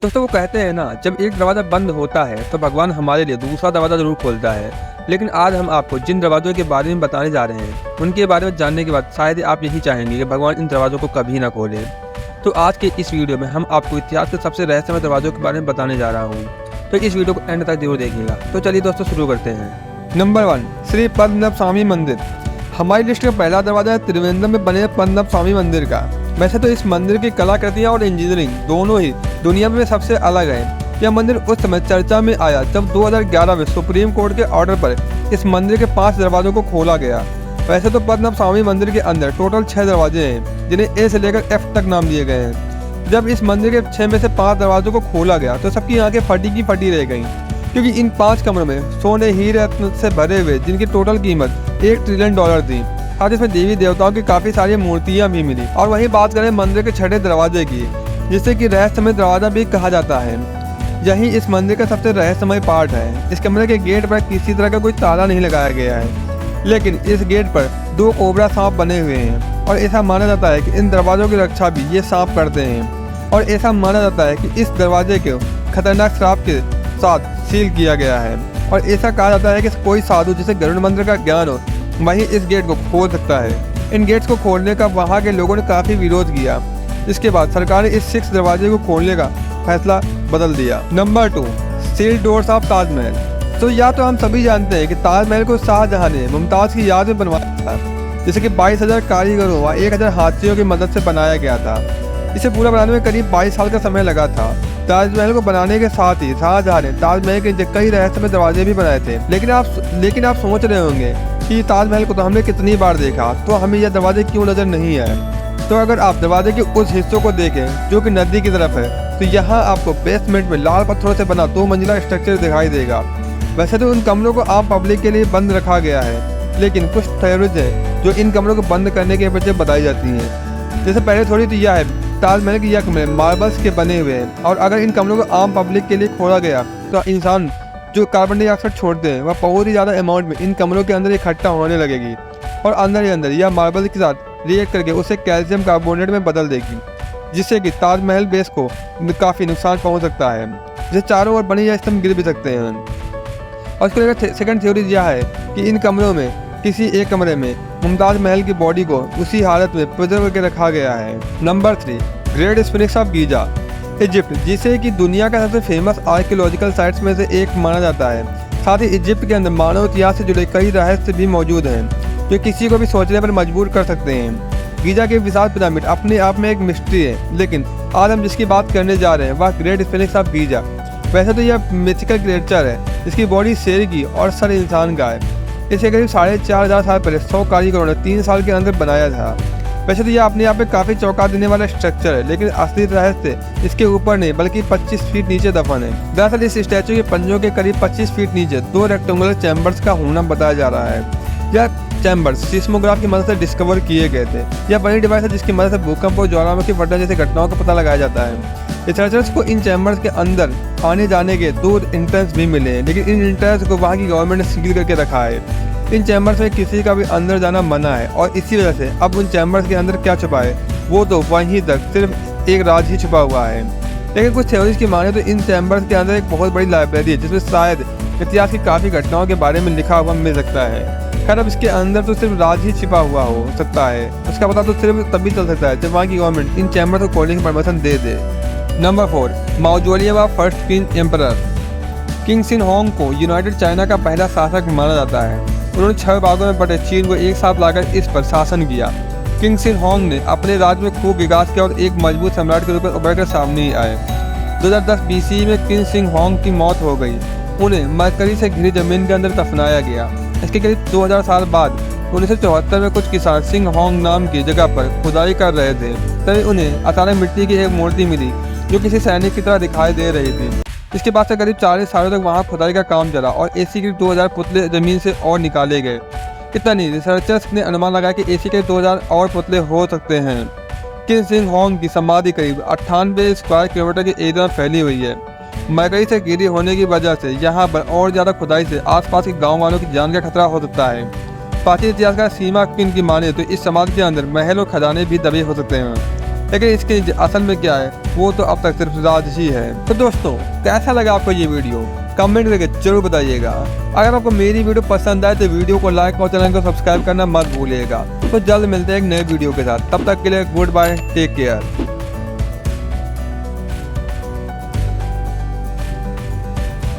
दोस्तों वो कहते हैं ना, जब एक दरवाज़ा बंद होता है तो भगवान हमारे लिए दूसरा दरवाज़ा ज़रूर खोलता है। लेकिन आज हम आपको जिन दरवाज़ों के बारे में बताने जा रहे हैं, उनके बारे में जानने के बाद शायद आप यही चाहेंगे कि भगवान इन दरवाज़ों को कभी ना खोले। तो आज के इस वीडियो में हम आपको इतिहास के सबसे रहस्यमय दरवाज़ों के बारे में बताने जा रहा हूँ। तो इस वीडियो को एंड तक जरूर देखिएगा। तो चलिए दोस्तों शुरू करते हैं। नंबर 1, श्री पद्मनाभ स्वामी मंदिर। हमारी लिस्ट का पहला दरवाजा है त्रिवेंद्रम में बने पद्मनाभ स्वामी मंदिर का। वैसे तो इस मंदिर की कलाकृतियाँ और इंजीनियरिंग दोनों ही दुनिया में सबसे अलग है। यह मंदिर उस समय चर्चा में आया जब 2011 में सुप्रीम कोर्ट के ऑर्डर पर इस मंदिर के 5 दरवाजों को खोला गया। वैसे तो पद्मनाभ स्वामी मंदिर के अंदर टोटल 6 दरवाजे हैं, जिन्हें ए से लेकर F तक नाम दिए गए हैं। जब इस मंदिर के 6 में से 5 दरवाजों को खोला गया तो सबकी आंखें फटी की फटी रह गईं, क्योंकि इन 5 कमरों में सोने हीरे रत्न से भरे हुए, जिनकी टोटल कीमत $1 ट्रिलियन थी। साथ इसमें देवी देवताओं की काफ़ी सारी मूर्तियाँ भी मिली। और वहीं बात करें मंदिर के 6ठे दरवाजे की, जिसे कि रहस्यमय दरवाजा भी कहा जाता है। यही इस मंदिर का सबसे रहस्यमय पार्ट है। इस कमरे के गेट पर किसी तरह का कोई ताला नहीं लगाया गया है, लेकिन इस गेट पर 2 कोबरा सांप बने हुए हैं और ऐसा माना जाता है कि इन दरवाजों की रक्षा भी ये सांप करते हैं। और ऐसा माना जाता है कि इस दरवाजे को खतरनाक श्राप के साथ सील किया गया है। और ऐसा कहा जाता है कि कोई साधु जिसे गरुड़ मंत्र का ज्ञान हो, वही इस गेट को खोल सकता है। इन गेट्स को खोलने का वहाँ के लोगों ने काफ़ी विरोध किया, जिसके बाद सरकार ने इस 6 दरवाजे को खोलने का फैसला बदल दिया। Number 2, sealed doors of Taj Mahal. तो या तो हम सभी जानते हैं कि ताजमहल को शाहजहां ने मुमताज़ की याद में बनवाया था, जिसे कि 22,000 कारीगरों व 1,000 हाथियों की मदद से बनाया गया था। इसे पूरा बनाने में करीब 22 साल का समय लगा था। ताजमहल को बनाने के साथ ही शाहजहां ने ताजमहल के कई रहस्यमय दरवाजे भी बनाए थे। लेकिन आप सोच रहे होंगे कि ताजमहल को तो हमने कितनी बार देखा, तो हमें यह दरवाजे क्यों नजर नहीं आए। तो अगर आप दरवाजे के उस हिस्सों को देखें जो कि नदी की तरफ है, तो यहाँ आपको बेसमेंट में लाल पत्थरों से बना 2 मंजिला स्ट्रक्चर दिखाई देगा। वैसे तो उन कमरों को आम पब्लिक के लिए बंद रखा गया है, लेकिन कुछ थ्योरीज हैं जो इन कमरों को बंद करने के वजह बताई जाती हैं। जैसे पहले थोड़ी तो यह है, ताजमहल के यह कमरे मार्बल्स के बने हुए हैं, और अगर इन कमरों को आम पब्लिक के लिए खोला गया तो इंसान जो कार्बन डाइऑक्साइड छोड़ते हैं वह बहुत ही ज़्यादा अमाउंट में इन कमरों के अंदर इकट्ठा होने लगेगी, और अंदर ही अंदर यह मार्बल के साथ रिएक्ट करके उसे कैल्शियम कार्बोनेट में बदल देगी, जिससे कि ताजमहल बेस को काफ़ी नुकसान पहुंच सकता है, जिससे चारों ओर बने या स्तंभ गिर भी सकते हैं। और इसको लेकर सेकंड थ्योरी यह है कि इन कमरों में किसी एक कमरे में मुमताज़ महल की बॉडी को उसी हालत में प्रिजर्व करके रखा गया है। Number 3, great sphinx of Giza, Egypt, जिसे कि दुनिया का सबसे फेमस आर्कियोलॉजिकल साइट्स में से एक माना जाता है। साथ ही इजिप्ट के अंदर मानव इतिहास से जुड़े कई रहस्य भी मौजूद हैं, जो किसी को भी सोचने पर मजबूर कर सकते हैं। गीजा के विशाल पिरामिड अपने आप में एक मिस्ट्री है, लेकिन आज हम जिसकी बात करने जा रहे हैं वह ग्रेट स्फिंक्स ऑफ गीजा। वैसे तो यह मिथिकल क्रिएचर है, जिसकी बॉडी शेर की और सर इंसान का है। इसे करीब 4,500 साल पहले 100 कारीगरों ने 3 साल के अंदर बनाया था। वैसे तो यह अपने आप में काफ़ी चौंका देने वाला स्ट्रक्चर है, लेकिन असली रहस्य इसके ऊपर नहीं बल्कि 25 फीट नीचे दफन है। दरअसल इस स्टैचू के पंजों के करीब 25 फीट नीचे 2 रेक्टेंगुलर चैम्बर्स का होना बताया जा रहा है। यह चैम्बर्स सिस्मोग्राफ की मदद से डिस्कवर किए गए थे। यह बड़ी डिवाइस है जिसकी मदद से भूकंप और ज्वालामुखी फटने जैसी घटनाओं का पता लगाया जाता है। रिसर्चर्स को इन चैम्बर्स के अंदर आने जाने के 2 एंट्रेंस भी मिले हैं, लेकिन इन एंट्रेंस को वहाँ की गवर्नमेंट ने सील करके रखा है। इन चैम्बर्स में किसी का भी अंदर जाना मना है, और इसी वजह से अब उन चैम्बर्स के अंदर क्या छुपा है वो तो वहीं तक सिर्फ एक राज ही छुपा हुआ है। लेकिन कुछ थ्योरीज की माने तो इन चैम्बर्स के अंदर एक बहुत बड़ी लाइब्रेरी है, जिसमें शायद इतिहास की काफ़ी घटनाओं के बारे में लिखा हुआ मिल सकता है। खैर अब इसके अंदर तो सिर्फ राज ही छिपा हुआ हो सकता है, उसका पता तो सिर्फ तभी चल सकता है जब वहाँ की गवर्नमेंट इन चैम्बर्स को खोलने की परमिशन दे दे। Number 4, mausoleum of first king emperor. King Qin Huang को यूनाइटेड चाइना का पहला शासक माना जाता है। उन्होंने 6 भागों में बटे चीन को एक साथ लाकर इस पर शासन किया। किंग सिन होंग ने अपने राज्य में खूब विकास किया और एक मजबूत सम्राट के रूप में उभर कर सामने ही आए। 2010 BC में किंग सिन होंग की मौत हो गई। उन्हें मरकरी से घिरी जमीन के अंदर दफनाया गया। इसके करीब 2000 साल बाद 1974 में कुछ किसान सिंह होंग नाम की जगह पर खुदाई कर रहे थे, तभी उन्हें अचानक मिट्टी की एक मूर्ति मिली जो किसी सैनिक की तरह दिखाई दे रही थी। इसके बाद से करीब 40 सालों तक वहाँ खुदाई का काम चला और ऐसी के 2000 पुतले जमीन से और निकाले गए। इतना नहीं, रिसर्चर्स ने अनुमान लगाया कि ऐसी के 2000 और पुतले हो सकते हैं। किंग सिंह होंग की समाधि करीब 98 स्क्वायर किलोमीटर के एरिया में फैली हुई है। मरकरी से घिरी होने की वजह से यहाँ पर और ज़्यादा खुदाई से आसपास के गाँव वालों की जान का खतरा हो सकता है। प्राचीन इतिहासकार सीमा किन की माने तो इस समाधि के अंदर महल और खजाने भी दबे हो सकते हैं। लेकिन इसके नीचे असल में क्या है वो तो अब तक सिर्फ राज ही है। तो दोस्तों, कैसा लगा आपको ये वीडियो कमेंट करके जरूर बताइएगा। अगर आपको मेरी वीडियो पसंद आए तो वीडियो को लाइक और चैनल को सब्सक्राइब करना मत भूलिएगा। तो जल्द मिलते हैं एक नए वीडियो के साथ, तब तक के लिए गुड बाय, टेक केयर।